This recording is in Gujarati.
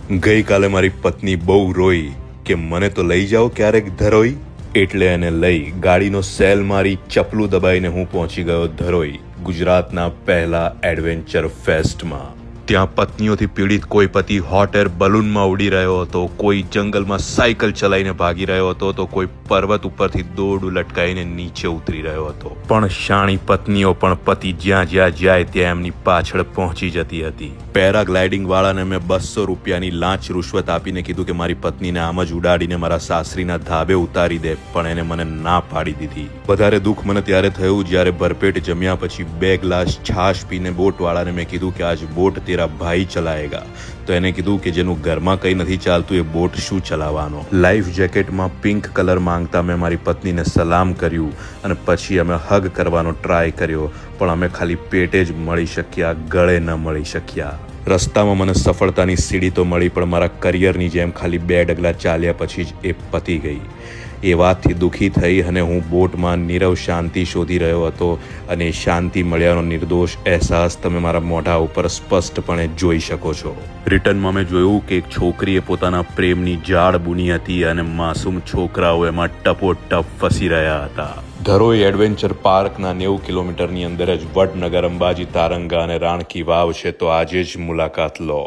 ગઈકાલે મારી પત્ની બહુ રોઈ કે મને તો લઈ જાઓ ક્યારેક ધરોઈ, એટલે એને લઈ ગાડીનો સેલ મારી ચપલું દબાઈને હું પહોંચી ગયો ધરોઈ, ગુજરાતના પહેલા એડવેન્ચર ફેસ્ટમાં. ત્યાં પત્નીઓથી પીડિત કોઈ પતિ હોટ એર બલૂનમાં ઉડી રહ્યો હતો, કોઈ જંગલમાં સાયકલ ચલાવીને ભાગી રહ્યો હતો, તો કોઈ પર્વત ઉપરથી દોરડું લટકાઈને નીચે ઉતરી રહ્યો હતો. પણ શાણી પત્નીઓ પણ પતિ જ્યાં જ્યાં જાય ત્યાં એમની પાછળ પહોંચી જતી હતી. પેરાગ્લાઇડિંગ વાળાને મેં 200 રૂપિયાની લાંચ રૂશ્વત આપીને કીધું કે મારી પત્નીને આમ જ ઉડાડીને મારા સાસરીના ધાબે ઉતારી દે, પણ એને મને ના પાડી દીધી. વધારે દુઃખ મને ત્યારે થયું જ્યારે ભરપેટ જમ્યા પછી 2 ગ્લાસ છાશ પીને બોટ વાળાને મેં કીધું કે આજ બોટ તેરા ભાઈ ચલાએગા, તો એને કીધું કે જેનું ઘરમાં કંઈ નથી ચાલતું એ બોટ શું ચલાવવાનો. લાઈફ જેકેટમાં પિંક કલર માંગતા મેં મારી પત્નીને સલામ કર્યું અને પછી અમે હગ કરવાનો ટ્રાય કર્યો, પણ અમે ખાલી પેટે જ મળી શક્યા, ગળે ન મળી શક્યા. રસ્તામાં મને સફળતાની સીડી તો મળી, પણ મારા કરિયરની જેમ ખાલી 2 ડગલા ચાલ્યા પછી જ એ પતી ગઈ. એ વાતથી દુઃખી થઈ અને હું બોટમાં નીરવ શાંતિ શોધી રહ્યો હતો, અને શાંતિ મળ્યાનો નિર્દોષ અહેસાસ તમે મારા મોઢા ઉપર સ્પષ્ટપણે જોઈ શકો છો. રિટર્નમાં મેં જોયું કે એક છોકરીએ પોતાના પ્રેમની જાળ બુની હતી અને માસૂમ છોકરાઓ એમાં ટપોટપ ફસી રહ્યા હતા. ધરોઈ એડવેન્ચર પાર્કના 90 કિલોમીટરની અંદર જ વડનગર, અંબાજી, તારંગા અને રાણકી વાવ છે, તો આજે જ મુલાકાત લો.